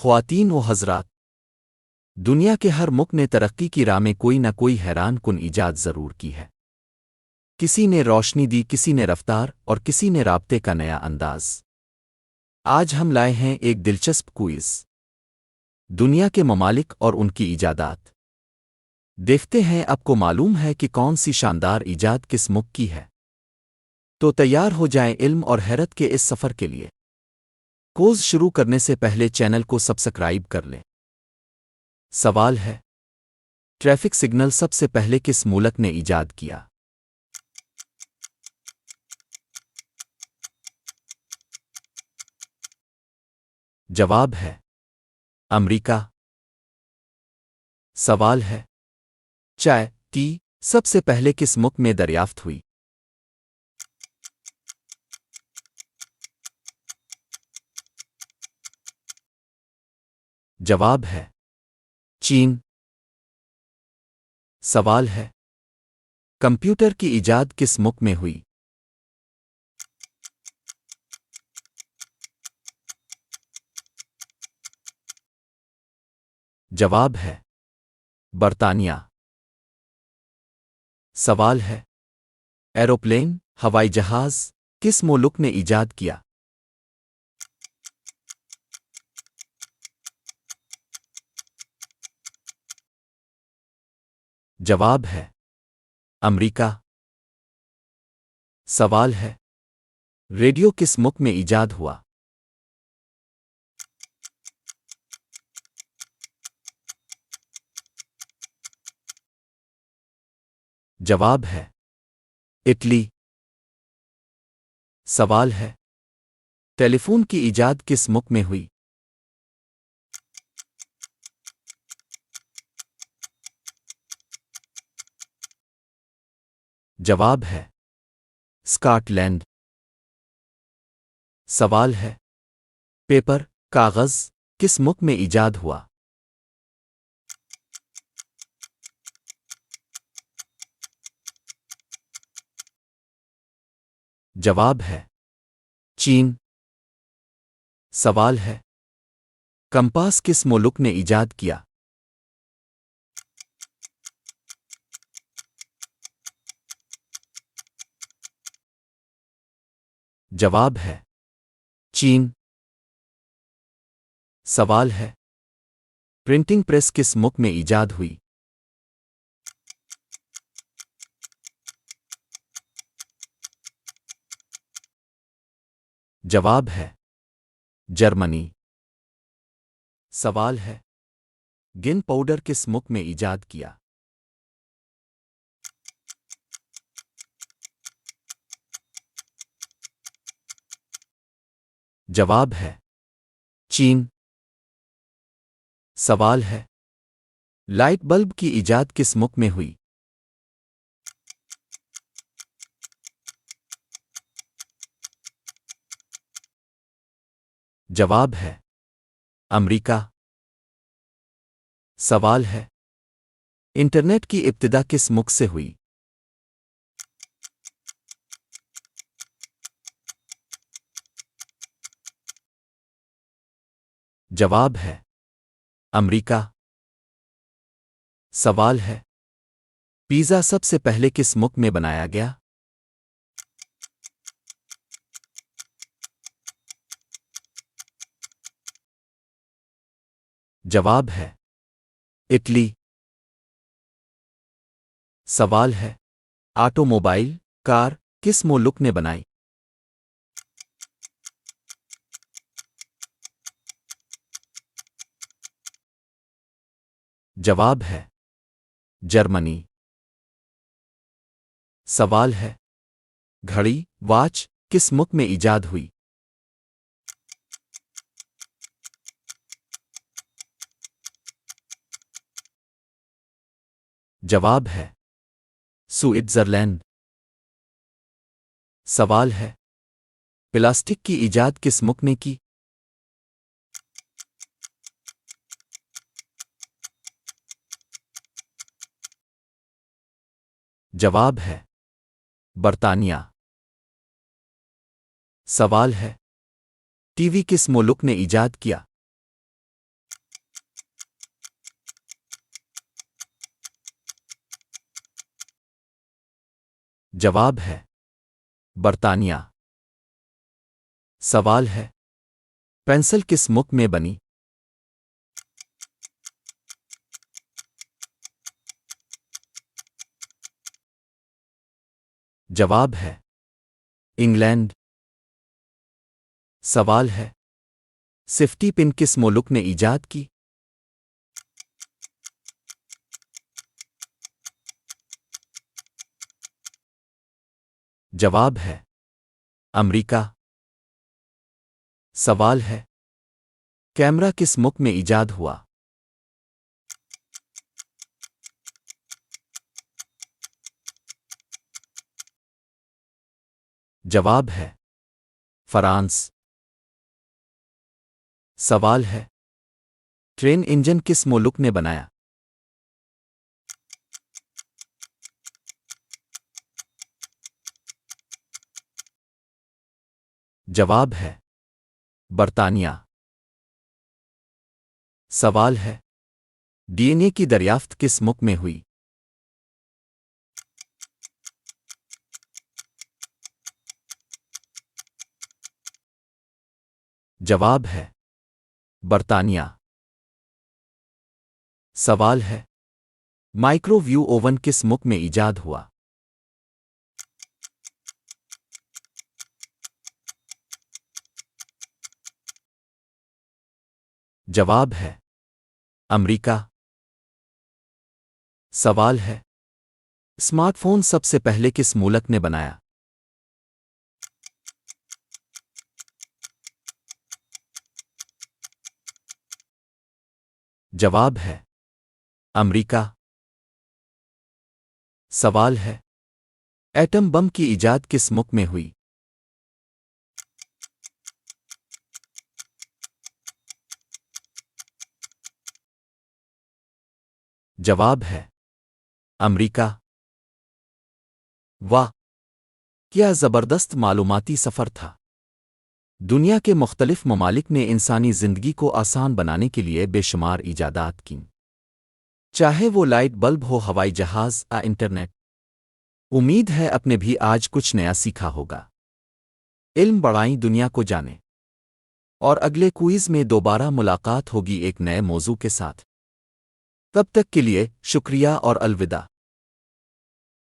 ख्वातीन व हज़रात, दुनिया के हर मुल्क ने तरक्की की राह में कोई न कोई हैरान कुन ईजाद ज़रूर की है। किसी ने रोशनी दी, किसी ने रफ्तार और किसी ने राब्ते का नया अंदाज। आज हम लाए हैं एक दिलचस्प क्विज़, दुनिया के ममालिक और उनकी ईजादात। देखते हैं आपको मालूम है कि कौन सी शानदार ईजाद किस मुल्क की है। तो तैयार हो जाएं इल्म और हैरत के इस सफ़र के लिए। कोर्स शुरू करने से पहले चैनल को सब्सक्राइब कर लें। सवाल है, ट्रैफिक सिग्नल सबसे पहले किस मुल्क ने ईजाद किया? जवाब है अमेरिका। सवाल है, चाय टी सबसे पहले किस मुल्क में दरियाफ्त हुई? जवाब है चीन। सवाल है, कंप्यूटर की ईजाद किस मुल्क में हुई? जवाब है बर्तानिया। सवाल है, एरोप्लेन हवाई जहाज किस मुल्क ने ईजाद किया? जवाब है अमेरिका। सवाल है, रेडियो किस मुल्क में ईजाद हुआ? जवाब है इटली। सवाल है, टेलीफोन की ईजाद किस मुल्क में हुई? जवाब है स्कॉटलैंड। सवाल है, पेपर कागज किस मुल्क में ईजाद हुआ? जवाब है चीन। सवाल है, कंपास किस मुल्क ने ईजाद किया? जवाब है चीन। सवाल है, प्रिंटिंग प्रेस किस मुल्क में ईजाद हुई? जवाब है जर्मनी। सवाल है, गिन पाउडर किस मुल्क में ईजाद किया? जवाब है चीन। सवाल है, लाइट बल्ब की ईजाद किस मुल्क में हुई? जवाब है अमेरिका। सवाल है, इंटरनेट की इब्तिदा किस मुल्क से हुई? जवाब है अमेरिका। सवाल है, पिज़्ज़ा सबसे पहले किस मुल्क में बनाया गया? जवाब है इटली। सवाल है, ऑटोमोबाइल कार किस मुल्क ने बनाई? जवाब है जर्मनी। सवाल है, घड़ी वॉच किस मुल्क में ईजाद हुई? जवाब है स्विट्जरलैंड। सवाल है, प्लास्टिक की ईजाद किस मुल्क ने की? जवाब है बर्तानिया। सवाल है, टीवी किस मुल्क ने ईजाद किया? जवाब है बर्तानिया। सवाल है पेंसिल किस मुल्क में बनी? जवाब है इंग्लैंड। सवाल है सेफ्टी पिन किस मुल्क ने ईजाद की? जवाब है अमेरिका। सवाल है कैमरा किस मुल्क में ईजाद हुआ? जवाब है फ्रांस। सवाल है ट्रेन इंजन किस मुल्क ने बनाया? जवाब है बर्तानिया। सवाल है डीएनए की दरियाफ्त किस मुल्क में हुई? जवाब है बर्तानिया। सवाल है माइक्रोवेव ओवन किस मुल्क में ईजाद हुआ? जवाब है अमेरिका। सवाल है स्मार्टफोन सबसे पहले किस मुल्क ने बनाया? जवाब है अमेरिका। सवाल है एटम बम की ईजाद किस मुल्क में हुई? जवाब है अमेरिका। वाह, क्या ज़बरदस्त मालूमाती सफ़र था। दुनिया के मुख्तलिफ ममालिक ने इंसानी ज़िंदगी को आसान बनाने के लिए बेशुमार ईजादात की, चाहे वो लाइट बल्ब हो, हवाई जहाज़ या इंटरनेट। उम्मीद है आपने भी आज कुछ नया सीखा होगा। इल्म बढ़ाई, दुनिया को जाने। और अगले क्विज़ में दोबारा मुलाकात होगी एक नए मौजू के साथ। तब तक के लिए शुक्रिया और अलविदा।